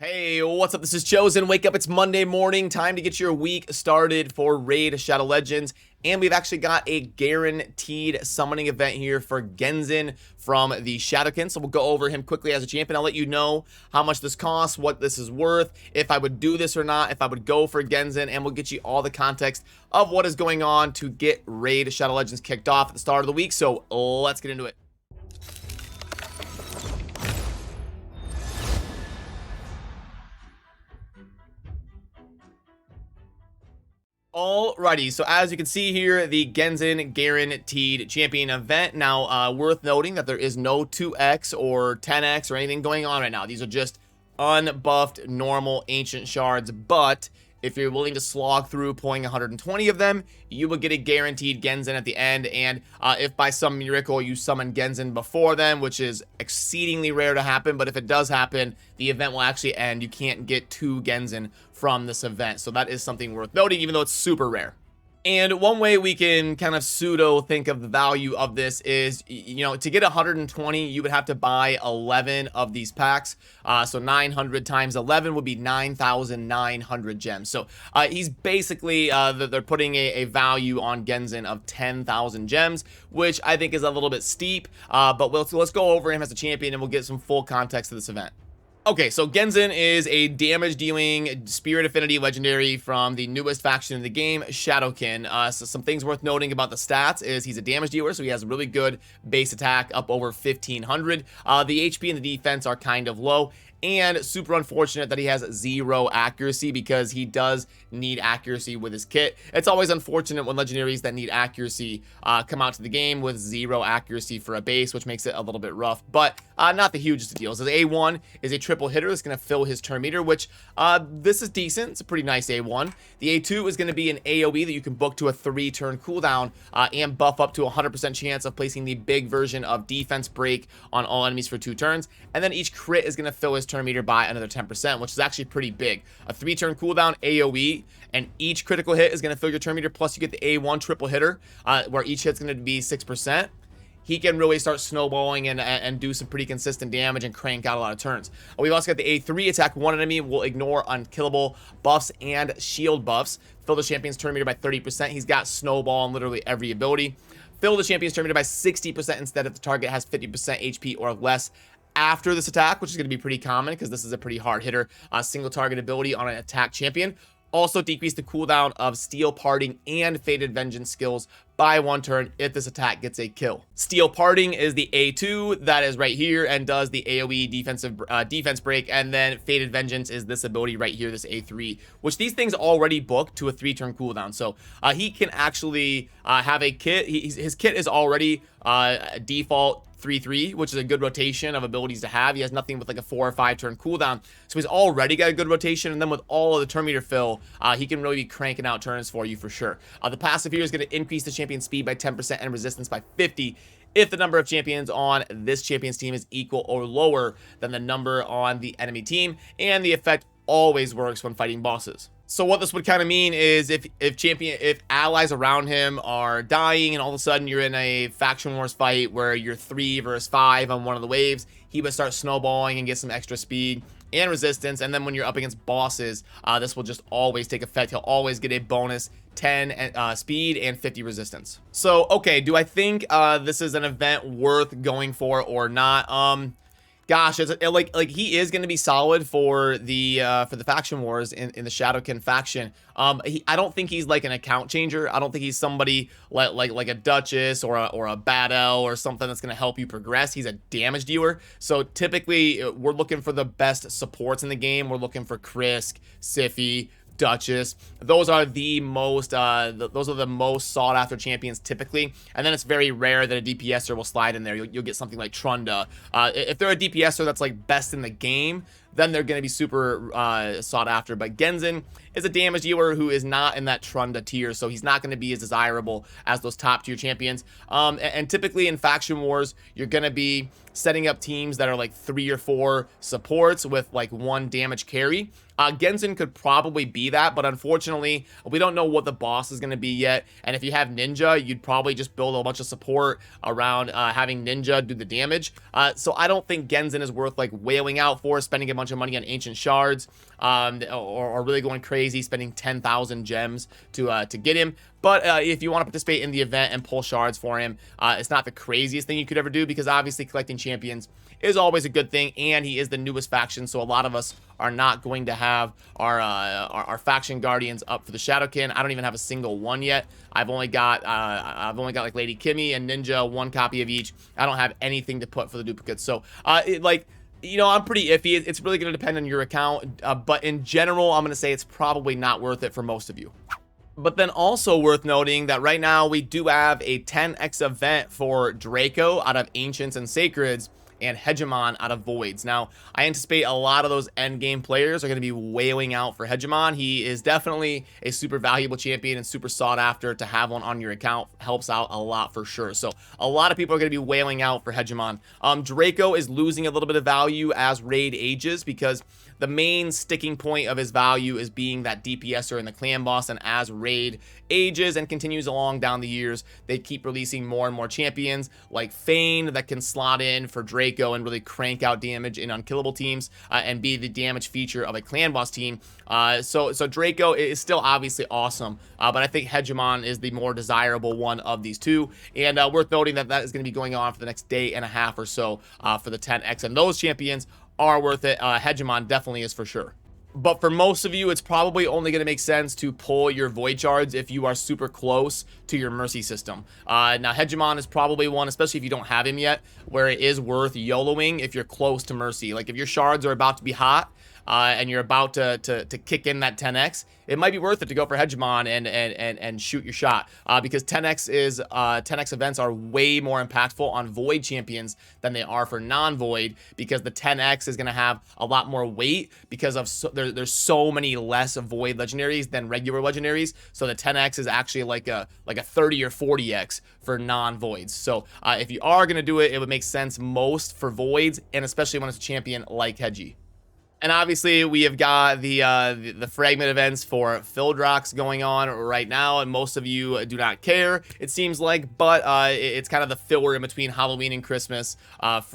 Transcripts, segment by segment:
Hey, what's up? This is Chosen. Wake up, it's Monday morning. Time to get your week started for Raid Shadow Legends. And we've actually got a guaranteed summoning event here for Genzin from the Shadowkin. So we'll go over him quickly as a champion. I'll let you know how much this costs, what this is worth, if I would do this or not, if I would go for Genzin, and we'll get you all the context of what is going on to get Raid Shadow Legends kicked off at the start of the week. So let's get into it. Alrighty, so as you can see here, the Genzin Guaranteed Champion event. Now, worth noting that there is no 2x or 10x or anything going on right now. These are just unbuffed, normal Ancient Shards, but if you're willing to slog through pulling 120 of them, you will get a guaranteed Genzin at the end. And if by some miracle you summon Genzin before them, which is exceedingly rare to happen, but if it does happen, the event will actually end. You can't get 2 Genzin from this event. So that is something worth noting, even though it's super rare. And one way we can kind of pseudo think of the value of this is, you know, to get 120, you would have to buy 11 of these packs. So 900 times 11 would be 9,900 gems. So he's basically, they're putting a value on Genzin of 10,000 gems, which I think is a little bit steep. But let's go over him as a champion and we'll get some full context to this event. Okay, so Genzin is a damage-dealing Spirit Affinity legendary from the newest faction in the game, Shadowkin. So some things worth noting about the stats is he's a damage dealer, so he has a really good base attack, up over 1,500. The HP and the defense are kind of low, and super unfortunate that he has 0 accuracy because he does need accuracy with his kit. It's always unfortunate when legendaries that need accuracy come out to the game with 0 accuracy for a base, which makes it a little bit rough, but not the hugest of deals. His A1 is a triple hitter that's going to fill his turn meter, which this is decent. It's a pretty nice A1. The A2 is going to be an AoE that you can book to a 3-turn cooldown and buff up to a 100% chance of placing the big version of defense break on all enemies for 2 turns, and then each crit is going to fill his turn meter by another 10%, which is actually pretty big. A 3-turn cooldown AoE, and each critical hit is going to fill your turn meter, plus you get the A1 triple hitter, where each hit's going to be 6%. He can really start snowballing and do some pretty consistent damage and crank out a lot of turns. We've also got the A3, attack one enemy, will ignore unkillable buffs and shield buffs. Fill the champion's turn meter by 30%. He's got snowball on literally every ability. Fill the champion's turn meter by 60% instead if the target has 50% HP or less after this attack, which is going to be pretty common because this is a pretty hard hitter. Single target ability on an attack champion. Also decrease the cooldown of Steel Parting and Fated Vengeance skills by 1 turn if this attack gets a kill. Steel Parting is the A2 that is right here and does the AoE defense break, and then Fated Vengeance is this ability right here, this A3, which these things already booked to a 3-turn cooldown. So he can actually have a kit. His kit is already default 3/3, which is a good rotation of abilities to have. He has nothing with like a 4 or 5 turn cooldown, so he's already got a good rotation, and then with all of the turn meter fill, he can really be cranking out turns for you for sure. The passive here is going to increase the champion's speed by 10% and resistance by 50 if the number of champions on this champion's team is equal or lower than the number on the enemy team, and the effect always works when fighting bosses. So what this would kind of mean is if allies around him are dying and all of a sudden you're in a faction wars fight where you're 3 versus 5 on one of the waves, he would start snowballing and get some extra speed and resistance. And then when you're up against bosses, this will just always take effect. He'll always get a bonus 10 speed and 50 resistance. So okay, do I think this is an event worth going for or not? Gosh, like he is going to be solid for the faction wars in the Shadowkin faction. I don't think he's like an account changer. I don't think he's somebody like a Duchess or a Battle or something that's going to help you progress. He's a damage dealer. So typically we're looking for the best supports in the game. We're looking for Krisk, Sify, Duchess. Those are the most sought after champions typically, and then it's very rare that a DPSer will slide in there. You'll get something like Trunda. If they're a DPSer that's like best in the game, then they're going to be super sought after. But Genzin is a damage dealer who is not in that Trunda tier, so he's not going to be as desirable as those top tier champions. And typically in faction wars, you're going to be setting up teams that are like 3 or 4 supports with like 1 damage carry. Genzin could probably be that, but unfortunately, we don't know what the boss is going to be yet. And if you have Ninja, you'd probably just build a bunch of support around having Ninja do the damage. So I don't think Genzin is worth like wailing out for, spending a bunch bunch of money on ancient shards, or really going crazy, spending 10,000 gems to get him. But if you want to participate in the event and pull shards for him, it's not the craziest thing you could ever do, because obviously collecting champions is always a good thing, and he is the newest faction, so a lot of us are not going to have our faction guardians up for the Shadowkin. I don't even have a single one yet. I've only got like Lady Kimmy and Ninja, 1 copy of each. I don't have anything to put for the duplicates, so you know, I'm pretty iffy. It's really going to depend on your account, but in general, I'm going to say it's probably not worth it for most of you. But then also worth noting that right now we do have a 10x event for Draco out of Ancients and Sacreds, and Hegemon out of Voids. Now, I anticipate a lot of those endgame players are going to be wailing out for Hegemon. He is definitely a super valuable champion and super sought after. To have one on your account helps out a lot for sure. So a lot of people are going to be wailing out for Hegemon. Draco is losing a little bit of value as raid ages, because the main sticking point of his value is being that DPSer in the clan boss, and as raid ages and continues along down the years, they keep releasing more and more champions like Fane that can slot in for Draco and really crank out damage in unkillable teams, and be the damage feature of a clan boss team. So Draco is still obviously awesome, but I think Hegemon is the more desirable one of these two, and worth noting that is going to be going on for the next day and a half or so for the 10x, and those champions are worth it. Hegemon definitely is for sure. But for most of you, it's probably only going to make sense to pull your Void Shards if you are super close to your Mercy system. Now, Hegemon is probably one, especially if you don't have him yet, where it is worth YOLOing if you're close to Mercy. Like if your shards are about to be hot, and you're about to kick in that 10x, it might be worth it to go for Hegemon and shoot your shot, because 10x events are way more impactful on Void champions than they are for non-Void, because the 10x is going to have a lot more weight because of there's so many less Void legendaries than regular legendaries. So the 10x is actually like a 30 or 40x for non-Voids. So if you are going to do it, it would make sense most for Voids, and especially when it's a champion like HEGE. And obviously, we have got the fragment events for Fildrox going on right now, and most of you do not care, it seems like, but it's kind of the filler in between Halloween and Christmas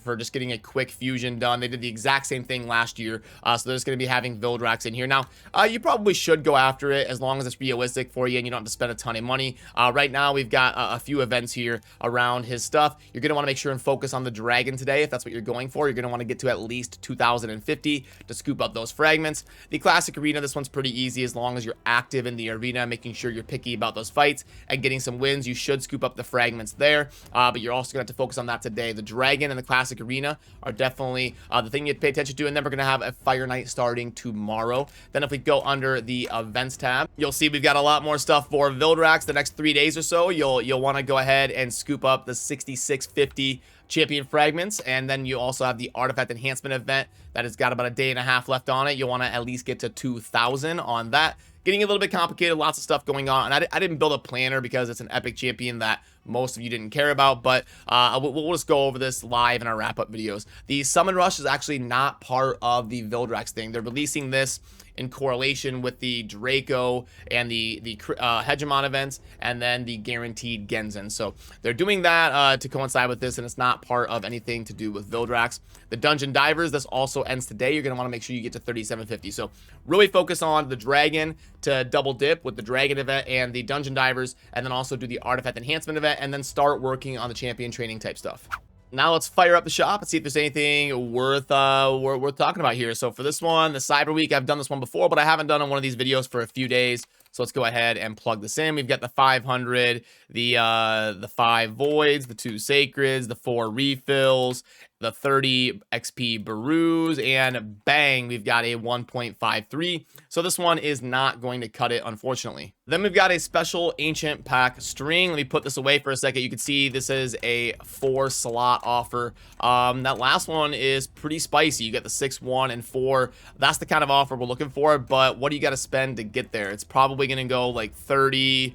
for just getting a quick fusion done. They did the exact same thing last year, so they're just going to be having Fildrox in here. Now, you probably should go after it as long as it's realistic for you and you don't have to spend a ton of money. Right now, we've got a few events here around his stuff. You're going to want to make sure and focus on the Dragon today if that's what you're going for. You're going to want to get to at least 2,050 to scoop up those fragments. The classic arena, this one's pretty easy as long as you're active in the arena, making sure you're picky about those fights and getting some wins. You should scoop up the fragments there, but you're also going to have to focus on that today. The Dragon and the classic arena are definitely the thing you have to pay attention to, and then we're going to have a Fire Night starting tomorrow. Then if we go under the events tab, you'll see we've got a lot more stuff for Vildrax the next 3 days or so. You'll want to go ahead and scoop up the 6650 champion fragments, and then you also have the artifact enhancement event that has got about a day and a half left on it. You'll want to at least get to 2,000 on that. Getting a little bit complicated, lots of stuff going on, and I didn't build a planner because it's an epic champion that most of you didn't care about, but we'll just go over this live in our wrap-up videos. The Summon Rush is actually not part of the Vildrax thing. They're releasing this in correlation with the Draco and the Hegemon events, and then the guaranteed Genzin. So they're doing that to coincide with this, and it's not part of anything to do with Vildrax. The Dungeon Divers, this also ends today. You're going to want to make sure you get to 3750. So really focus on the Dragon to double dip with the Dragon event and the Dungeon Divers, and then also do the Artifact Enhancement event, and then start working on the champion training type stuff. Now let's fire up the shop and see if there's anything worth talking about here. So for this one, the Cyber Week, I've done this one before, but I haven't done one of these videos for a few days. So let's go ahead and plug this in. We've got the 500, the 5 Voids, the 2 Sacreds, the 4 Refills, the 30 XP Barus, and bang, we've got a 1.53. So this one is not going to cut it, unfortunately. Then we've got a special Ancient Pack string. Let me put this away for a second. You can see this is a 4-slot offer. That last one is pretty spicy. You get the 6, 1, and 4. That's the kind of offer we're looking for, but what do you got to spend to get there? It's probably going to go like 30,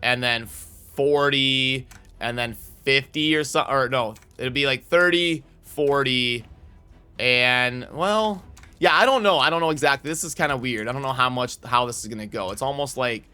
and then 40, and then 50 or so, or no, it'll be like 30, 40, and well, yeah, I don't know exactly. This is kind of weird. I don't know how this is gonna go. It's almost like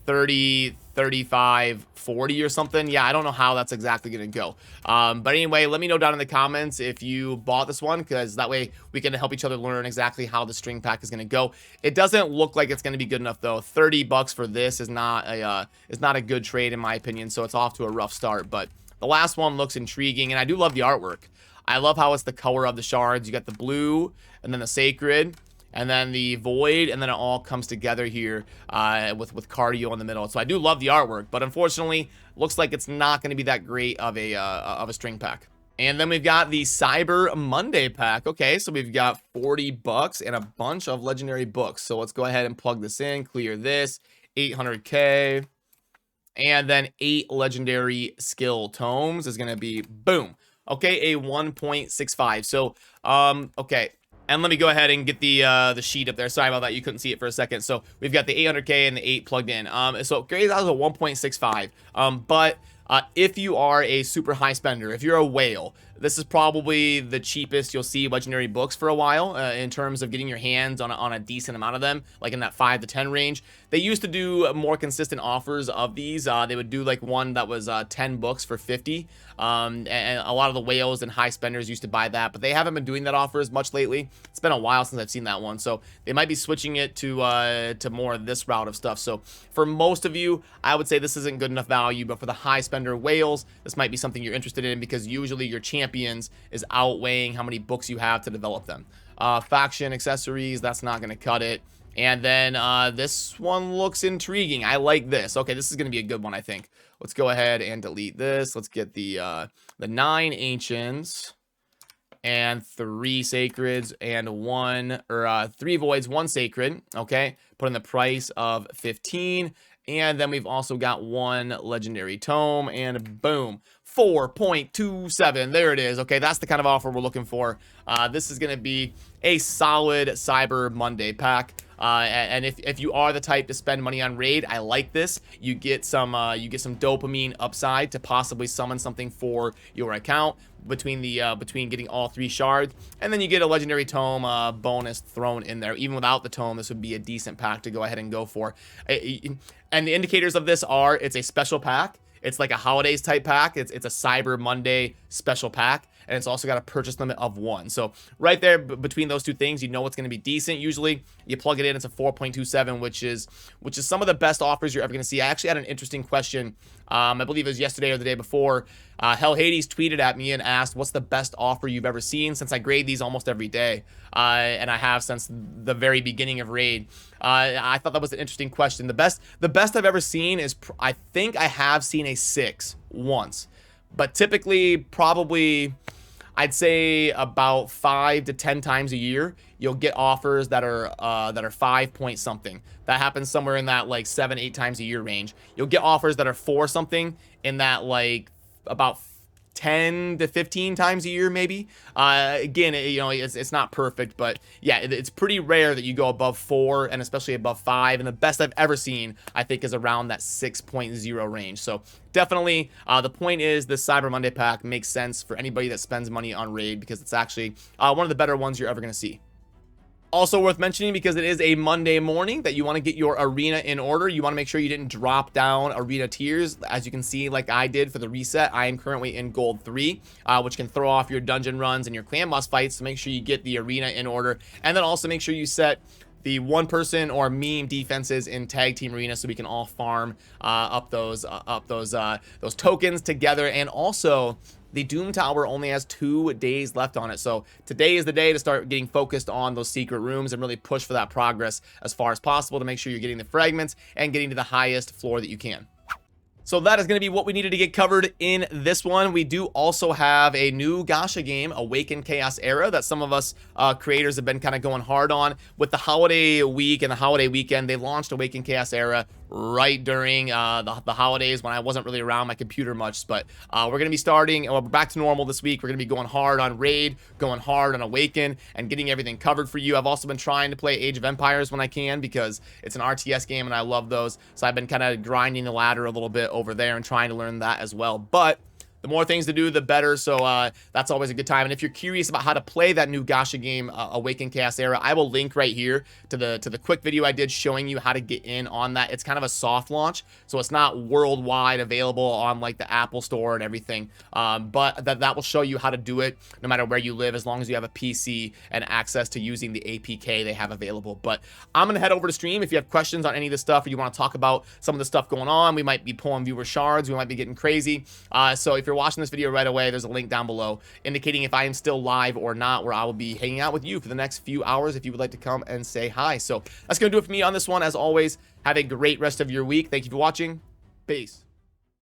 30, 35, 40 or something. Yeah, I don't know how that's exactly going to go. But anyway, let me know down in the comments if you bought this one, because that way we can help each other learn exactly how the string pack is going to go. It doesn't look like it's going to be good enough though. 30 bucks for this is not a good trade in my opinion, so it's off to a rough start. But the last one looks intriguing, and I do love the artwork. I love how it's the color of the shards. You got the blue, and then the sacred, and then the void, and then it all comes together here with cardio in the middle. So I do love the artwork, but unfortunately, looks like it's not going to be that great of a string pack. And then we've got the Cyber Monday pack. Okay, so we've got 40 bucks and a bunch of legendary books. So let's go ahead and plug this in, clear this, 800K, and then 8 legendary skill tomes is going to be, boom. Okay, a 1.65. So, okay. And let me go ahead and get the sheet up there. Sorry about that. You couldn't see it for a second. So we've got the 800K and the 8 plugged in. So great, that was a 1.65. But if you are a super high spender, if you're a whale, this is probably the cheapest you'll see legendary books for a while in terms of getting your hands on a decent amount of them, like in that 5 to 10 range. They used to do more consistent offers of these. They would do like one that was 10 books for 50. And a lot of the whales and high spenders used to buy that, but they haven't been doing that offer as much lately. It's been a while since I've seen that one, so they might be switching it to more of this route of stuff. So for most of you, I would say this isn't good enough value, but for the high spender whales, this might be something you're interested in, because usually your champions is outweighing how many books you have to develop them. Faction accessories, that's not going to cut it. And then this one looks intriguing. I like this. Okay, this is going to be a good one, I think. Let's go ahead and delete this. Let's get the 9 ancients and 3 sacreds and 3 voids, 1 sacred. Okay, put in the price of 15. And then we've also got 1 legendary tome, and boom, 4.27. There it is. Okay, that's the kind of offer we're looking for. This is going to be a solid Cyber Monday pack. And if you are the type to spend money on raid, I like this. You get some dopamine upside to possibly summon something for your account between getting all 3 shards, and then you get a legendary tome bonus thrown in there. Even without the tome, this would be a decent pack to go ahead and go for. And the indicators of this are, it's a special pack. It's like a holidays type pack. It's a Cyber Monday special pack, and it's also got a purchase limit of 1. So right there between those two things, you know it's going to be decent. Usually you plug it in, it's a 4.27, which is some of the best offers you're ever going to see. I actually had an interesting question. I believe it was yesterday or the day before. Hades tweeted at me and asked, what's the best offer you've ever seen, since I grade these almost every day, and I have since the very beginning of raid. I thought that was an interesting question. The best I've ever seen is, I think I have seen a 6 once, but typically probably I'd say about 5 to 10 times a year you'll get offers that are 5 point something. That happens somewhere in that like 7, 8 times a year range. You'll get offers that are 4 something in that like about 10 to 15 times a year maybe. Again, you know, it's not perfect, but yeah, it's pretty rare that you go above 4 and especially above 5, and the best I've ever seen I think is around that 6.0 range. So definitely the point is, this Cyber Monday pack makes sense for anybody that spends money on raid, because it's actually one of the better ones you're ever going to see. Also worth mentioning, because it is a Monday morning, that you want to get your arena in order. You want to make sure you didn't drop down arena tiers. As you can see, like I did for the reset, I am currently in gold 3, which can throw off your dungeon runs and your clan boss fights. So make sure you get the arena in order, and then also make sure you set the 1-person or meme defenses in tag team arena, so we can all farm up those tokens together. And also, the Doom Tower only has 2 days left on it, so today is the day to start getting focused on those secret rooms and really push for that progress as far as possible to make sure you're getting the fragments and getting to the highest floor that you can. So that is going to be what we needed to get covered in this one. We do also have a new gacha game, Awaken Chaos Era, that some of us creators have been kind of going hard on. With the holiday week and the holiday weekend, they launched Awaken Chaos Era right during the holidays when I wasn't really around my computer much. But we're going to be starting, we're back to normal this week. We're going to be going hard on Raid, going hard on Awaken, and getting everything covered for you. I've also been trying to play Age of Empires when I can, because it's an RTS game and I love those. So I've been kind of grinding the ladder a little bit over there and trying to learn that as well. But the more things to do, the better. So that's always a good time. And if you're curious about how to play that new gacha game, Awaken Chaos Era, I will link right here to the quick video I did showing you how to get in on that. It's kind of a soft launch, so it's not worldwide available on like the Apple Store and everything. But that will show you how to do it no matter where you live, as long as you have a PC and access to using the APK they have available. But I'm gonna head over to stream. If you have questions on any of this stuff, or you want to talk about some of the stuff going on, we might be pulling viewer shards, we might be getting crazy. So if you're watching this video right away, there's a link down below indicating if I am still live or not, where I will be hanging out with you for the next few hours if you would like to come and say hi. So that's gonna do it for me on this one. As always, have a great rest of your week. Thank you for watching. Peace.